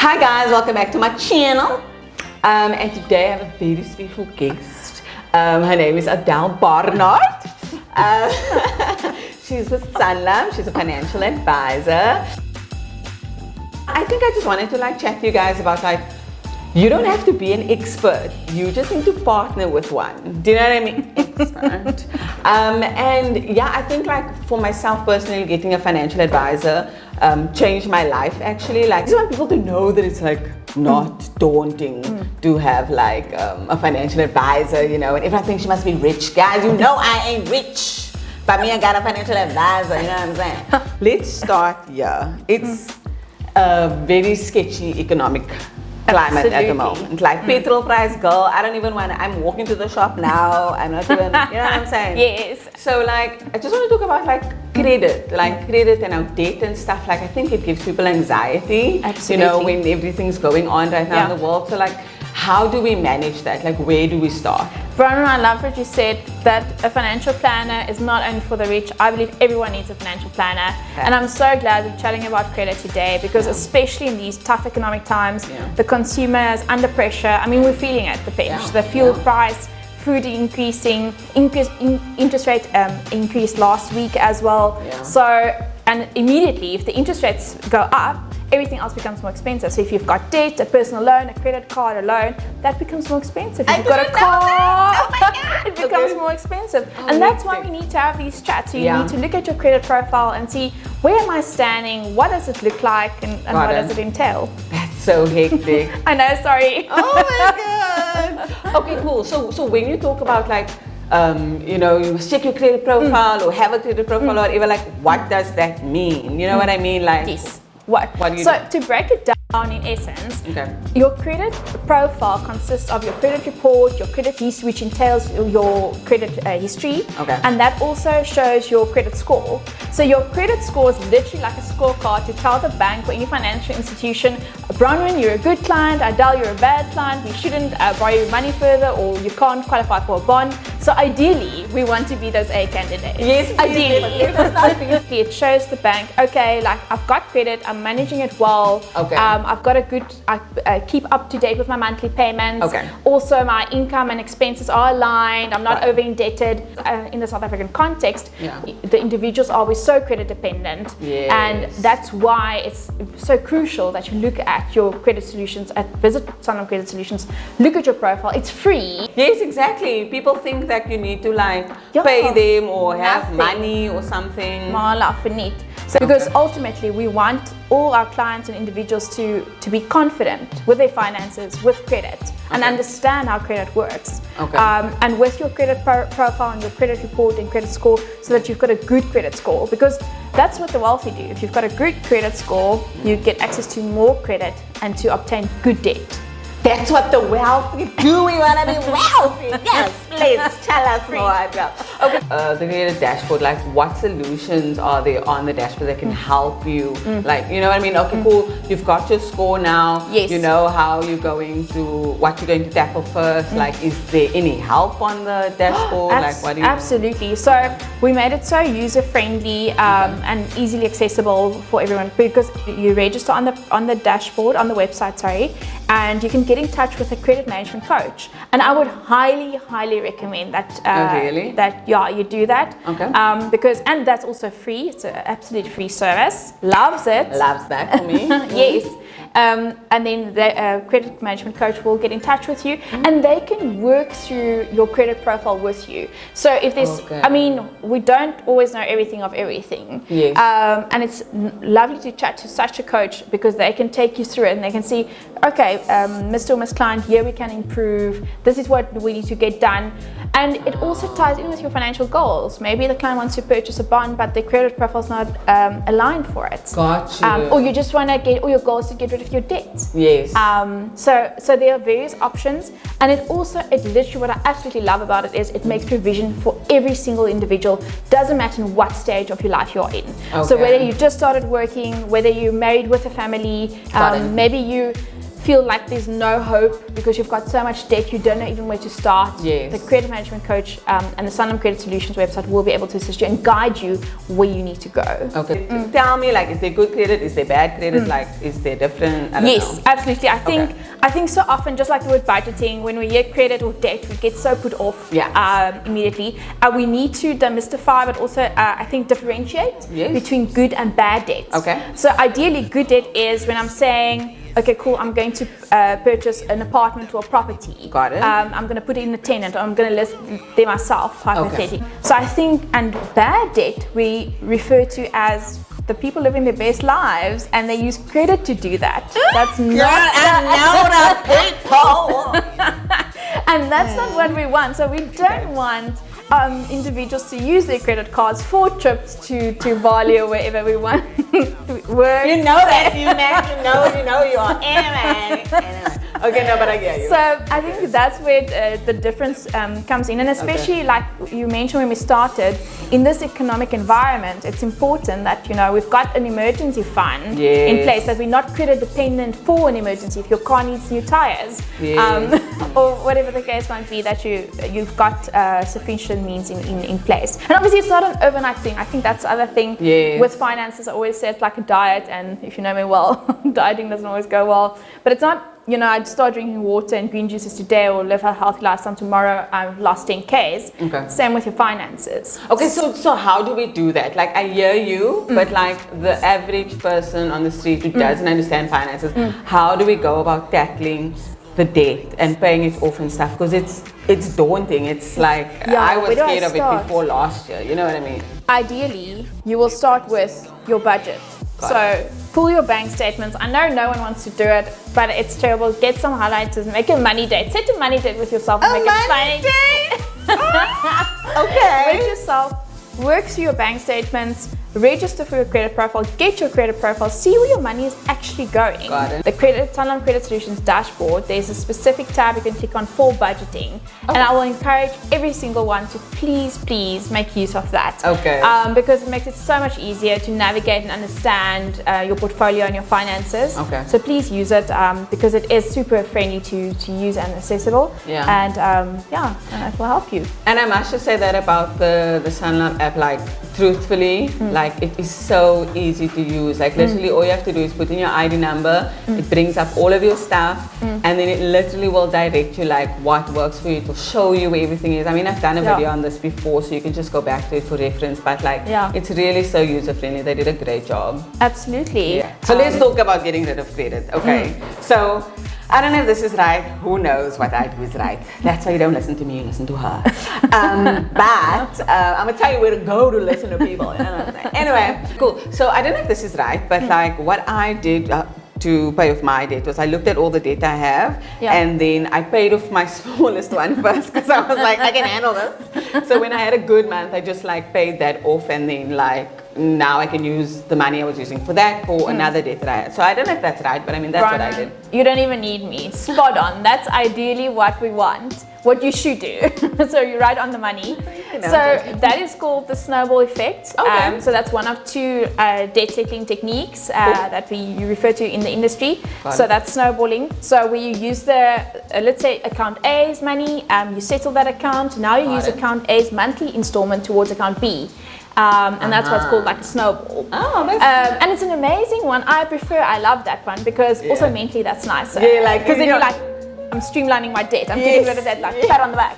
Hi guys, welcome back to my channel. And today I have a very special guest. Her name is Adele Barnard. She's with Sanlam. She's a financial advisor. I think I just wanted to chat to you guys about you don't have to be an expert. You just need to partner with one. Do you know what I mean? Expert. And yeah, I think for myself personally, getting a financial advisor changed my life actually. I just want people to know that it's not daunting to have a financial advisor, and everyone thinks she must be rich. Guys, I ain't rich. But me, I got a financial advisor, you know what I'm saying? Let's start here. It's a very sketchy economic climate at the moment. Petrol price, girl, I don't even want to, I'm walking to the shop now. I'm not even, you know what I'm saying? Yes. So I just want to talk about credit, credit and our debt and stuff. I think it gives people anxiety. Absolutely. When everything's going on right now in the world. So how do we manage that? Where do we start? Bronwyn, I love what you said, that a financial planner is not only for the rich. I believe everyone needs a financial planner. Okay. And I'm so glad we're chatting about credit today because especially in these tough economic times, the consumer is under pressure. I mean, we're feeling it, the pinch, the fuel price, food increasing, interest rate increased last week as well. Yeah. So, and immediately if the interest rates go up, everything else becomes more expensive. So if you've got debt, a personal loan, a credit card, a loan, that becomes more expensive. If you've got a car, it becomes more expensive. And that's why we need to have these chats. So you need to look at your credit profile and see, where am I standing? What does it lolook like? And what does it entail? That's so hectic. I know, sorry. Oh my God. Okay, cool. So when you talk about you must check your credit profile or have a credit profile or whatever, what does that mean? You know what I mean? Yes. What do you do? To break it down in essence, your credit profile consists of your credit report, your credit history, which entails your credit history, and that also shows your credit score. So your credit score is literally like a scorecard to tell the bank or any financial institution, Bronwyn, you're a good client, Adele, you're a bad client, we shouldn't borrow your money further, or you can't qualify for a bond. So ideally, we want to be those A candidates. Yes, ideally. It shows the bank, I've got credit, I'm managing it well. I've got a good, I keep up to date with my monthly payments. Also, my income and expenses are aligned. I'm not over indebted. In the South African context, the individuals are always so credit dependent. Yes. And that's why it's so crucial that you look at your credit solutions, visit Sanlam Credit Solutions, look at your profile. It's free. Yes, exactly. People think that you need to pay them or have money or something. So because ultimately we want all our clients and individuals to be confident with their finances, with credit, and understand how credit works. And with your credit profile and your credit report and credit score, so that you've got a good credit score, because that's what the wealthy do. If you've got a good credit score, you get access to more credit and to obtain good debt. That's what the wealthy do. We want to be wealthy. Yes, please tell us more about. The credit dashboard. What solutions are there on the dashboard that can help you? You know what I mean? Okay, cool. You've got your score now. Yes. You know how you're going to, what you're going to tackle first. Is there any help on the dashboard? What do you? Absolutely. So we made it so user friendly and easily accessible for everyone, because you register on the dashboard on the website. And you can get in touch with a credit management coach, and I would highly recommend that. Really? That you do that. Because that's also free. It's an absolute free service. Loves it. Loves that for me. Yes. And then the credit management coach will get in touch with you, and they can work through your credit profile with you. So if there's, we don't always know everything of everything. Yes. And it's lovely to chat to such a coach, because they can take you through it and they can see, Mr. or Miss Client, here we can improve. This is what we need to get done. And it also ties in with your financial goals. Maybe the client wants to purchase a bond, but their credit profile is not aligned for it. Got you. Or you just want to or your goal is to get rid of your debt. Yes. So there are various options, and it literally, what I absolutely love about it is it makes provision for every single individual. Doesn't matter in what stage of your life you're in. So whether you just started working, whether you're married with a family, maybe you feel like there's no hope because you've got so much debt, you don't know even where to start, Yes. the credit management coach and the Sanlam Credit Solutions website will be able to assist you and guide you where you need to go. Okay. Tell me, like, is there good credit? Is there bad credit? Like, is there different? I don't Yes, know. absolutely. I think so often, just like the word budgeting, when we hear credit or debt, we get so put off immediately. We need to demystify, but also I think differentiate between good and bad debt. Okay. So ideally, good debt is when I'm saying, okay, cool, I'm going to purchase an apartment or a property. Got it. I'm going to put in a tenant, or I'm going to live there myself, hypothetically. So I think, and bad debt, we refer to as the people living their best lives and they use credit to do that. That's and that's not what we want. So we don't want individuals to use their credit cards for trips to Bali or wherever we want to work. You know that, you know you are. Anyway. Okay, no, but I get you. So I think that's where the difference comes in, and especially like you mentioned when we started, in this economic environment, it's important that we've got an emergency fund in place, that we're not credit dependent for an emergency. If your car needs new tires, or whatever the case might be, that you've got sufficient means in place. And obviously, it's not an overnight thing. I think that's the other thing with finances. I always say it's like a diet, and if you know me well, dieting doesn't always go well. But it's not. I'd start drinking water and green juices today or live a healthy lifestyle tomorrow. I've lost 10 Ks. Okay. Same with your finances. Okay, so how do we do that? Like, I hear you, but like the average person on the street who doesn't understand finances, how do we go about tackling the debt and paying it off and stuff? Because it's daunting. It's like, I was scared of it before last year. You know what I mean? Ideally, you will start with your budget. So pull your bank statements. I know no one wants to do it, but it's terrible. Get some highlighters, make a money date. Set a money date with yourself and make it funny. Okay. With yourself, work through your bank statements, register for your credit profile, get your credit profile, see where your money is actually going. Got it. The Sanlam Credit Solutions dashboard, there's a specific tab you can click on for budgeting. And I will encourage every single one to please make use of that. Okay. Because it makes it so much easier to navigate and understand your portfolio and your finances. Okay. So please use it because it is super friendly to use and accessible. Yeah. And and it will help you. And I must just say that about the Sanlam app, like, truthfully, like, it is so easy to use. Like, literally all you have to do is put in your ID number, it brings up all of your stuff, and then it literally will direct you like what works for you. It will show you where everything is. I mean, I've done a video on this before, so you can just go back to it for reference, but like, it's really so user friendly. They did a great job. Absolutely. So let's talk about getting rid of credit. Okay. So I don't know if this is right. Who knows what I do is right? That's why you don't listen to me, you listen to her. But I'm gonna tell you where to go to listen to people. Anyway, cool. So I don't know if this is right, but like what I did to pay off my debt was I looked at all the debt I have, and then I paid off my smallest one first because I was like, I can handle this. So when I had a good month, I just like paid that off, and then like now I can use the money I was using for that for another debt that I had. So I don't know if that's right, but I mean, that's what I did. You don't even need me. Spot on. That's ideally what we want. What you should do. So you're right on the money. So that is called the snowball effect. Okay. So that's one of two debt settling techniques that you refer to in the industry. So that's snowballing. So where you use the, let's say account A's money, you settle that account. Now you use account A's monthly installment towards account B. And that's what's called like a snowball. Oh, that's and it's an amazing one. I love that one because also mentally that's nicer. Yeah, like, because then you're like, I'm streamlining my debt. I'm getting rid of that, like pat on the back.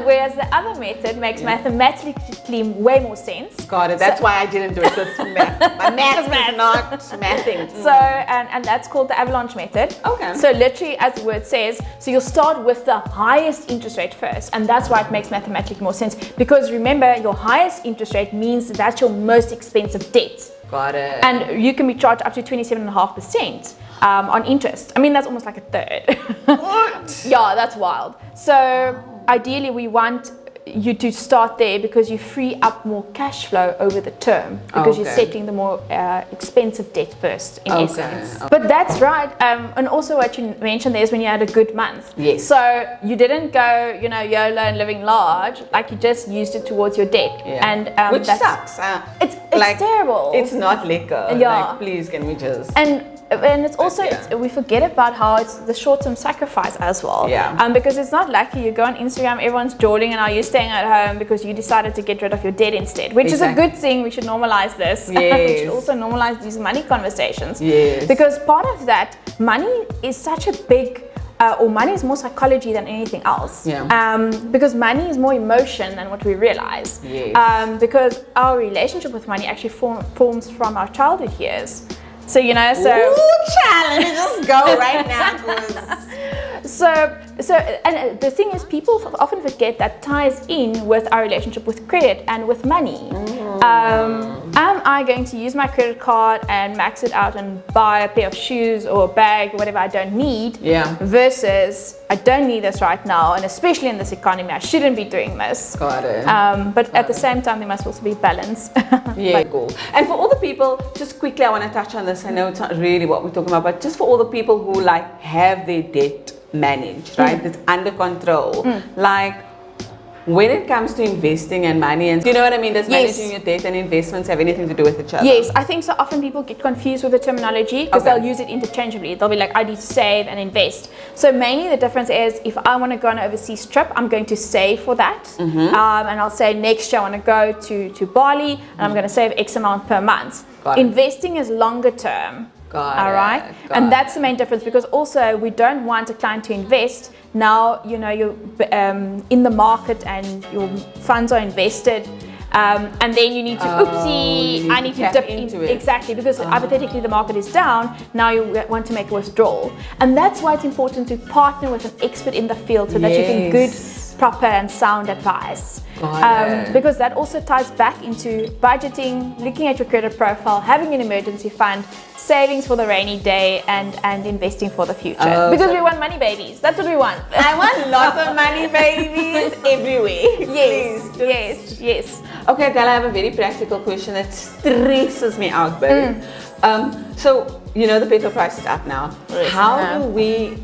Whereas the other method makes mathematically way more sense. Got it. That's why I didn't do it. Because my math is not mathing. So, and that's called the avalanche method. Okay. So literally, as the word says, so you'll start with the highest interest rate first, and that's why it makes mathematically more sense. Because remember, your highest interest rate means that's your most expensive debt. Got it. And you can be charged up to 27.5%. On interest. I mean, that's almost like a third. What? Yeah, that's wild. So ideally we want you to start there because you free up more cash flow over the term because you're settling the more expensive debt first in essence. But that's right. And also what you mentioned there is when you had a good month. Yes. So you didn't go, YOLO and living large, like you just used it towards your debt. Yeah. And which sucks. It's like, terrible. It's not liquor. Yeah. Like, please, can we just... And and it's also we forget about how it's the short-term sacrifice as well. Yeah. Because it's not like you go on Instagram, everyone's jolting, and are you staying at home because you decided to get rid of your debt instead, which is a good thing. We should normalize this. Yes. We should also normalize these money conversations. Yes. Because part of that, money is such a big. Or money is more psychology than anything else. Yeah. Because money is more emotion than what we realize. Yes. Because our relationship with money actually forms from our childhood years. So Ooh, child, let me just go right now. So, and the thing is, people often forget that ties in with our relationship with credit and with money. Am I going to use my credit card and max it out and buy a pair of shoes or a bag or whatever I don't need? Yeah. Versus, I don't need this right now, and especially in this economy, I shouldn't be doing this. Got it. But at the same time, there must also be balance. Yeah, cool. And for all the people, just quickly, I want to touch on this. I know it's not really what we're talking about, but just for all the people who like have their debt managed, right? It's under control. Like, when it comes to investing and money, and you know what I mean, does managing your debt and investments have anything to do with each other? Yes, I think so. Often people get confused with the terminology because they'll use it interchangeably. They'll be like, I need to save and invest. So mainly the difference is, if I want to go on an overseas trip, I'm going to save for that. And I'll say next year I want to go to Bali, and I'm going to save X amount per month. Investing is longer term. All right, and that's the main difference, because also we don't want a client to invest now. You know, you're in the market and your funds are invested, and then you need to I need to dip into it. Exactly, because hypothetically the market is down. Now you want to make a withdrawal, and that's why it's important to partner with an expert in the field so that you can good, proper, and sound advice. Because that also ties back into budgeting, looking at your credit profile, having an emergency fund, savings for the rainy day, and investing for the future. Because we want money babies. That's what we want. I want lots of money babies everywhere. Yes. Okay, Adele, I have a very practical question that stresses me out, babe. So, you know, the petrol price is up now. How do we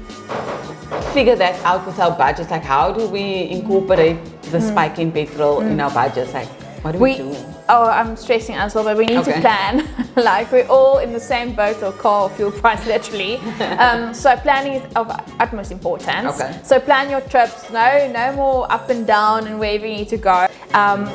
figure that out with our budgets? Like, how do we incorporate the spike in petrol in our budgets? Like, what do we do? Oh, I'm stressing as well, but we need to plan. Like, we're all in the same boat or car or fuel price, literally. So planning is of utmost importance. So plan your trips. No more up and down and wherever you need to go.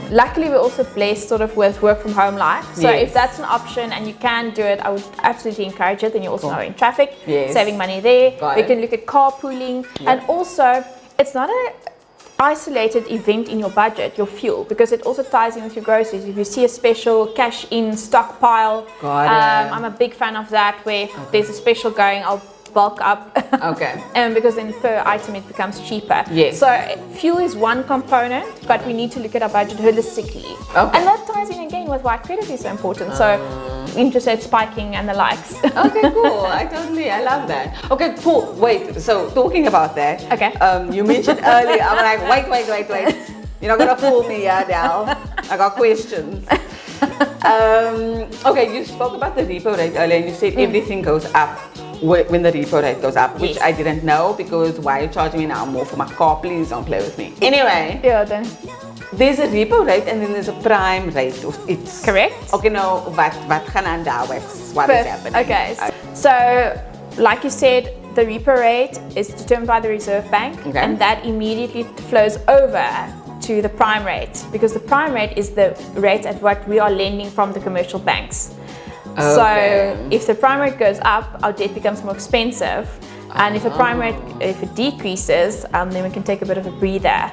Luckily, we're also blessed sort of with work from home life. So if that's an option and you can do it, I would absolutely encourage it. Then you also know in traffic, saving money there. We can look at carpooling, and also it's not a isolated event in your budget, your fuel, because it also ties in with your groceries. If you see a special cash in stockpile, I'm a big fan of that, where if there's a special going, I'll bulk up. And because then per item it becomes cheaper. So fuel is one component, but we need to look at our budget holistically. And that ties in again with why credit is so important. So interest rate spiking and the likes. Cool. I love that. Okay, cool. Wait, so talking about that. You mentioned earlier, I'm like, wait. You're not gonna fool me, Adele. I got questions. You spoke about the repo rate earlier, and you said everything goes up when the repo rate goes up, which I didn't know, because why are you charging me now more for my car? Please don't play with me. Anyway. There's a repo rate and then there's a prime rate. It's correct. Okay, no, what gaan aan daar? What is happening? So like you said, the repo rate is determined by the Reserve Bank, and that immediately flows over to the prime rate, because the prime rate is the rate at what we are lending from the commercial banks. So if the prime rate goes up, our debt becomes more expensive. And if the prime rate, if it decreases, then we can take a bit of a breather.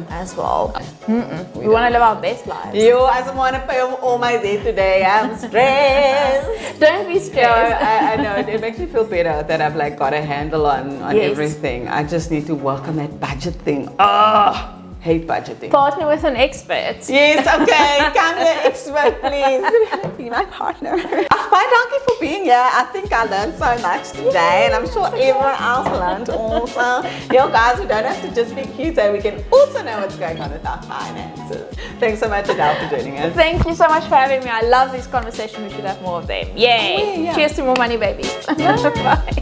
As well. We want to live our best lives. I just want to pay off all my debt today. I'm stressed. Don't be stressed. I know, it makes me feel better that I've like got a handle on everything. I just need to work on that budget thing. Hate budgeting. Partner with an expert. Yes, okay. Come here, expert, please. Be my partner. Bye, donkey, for being here. I think I learned so much today, and I'm sure everyone else learned also. You guys, we don't have to just be cute, so we can also know what's going on with our finances. Thanks so much, Adele, for joining us. Thank you so much for having me. I love these conversations. We should have more of them. Yay! Cheers to more money, babies. Bye.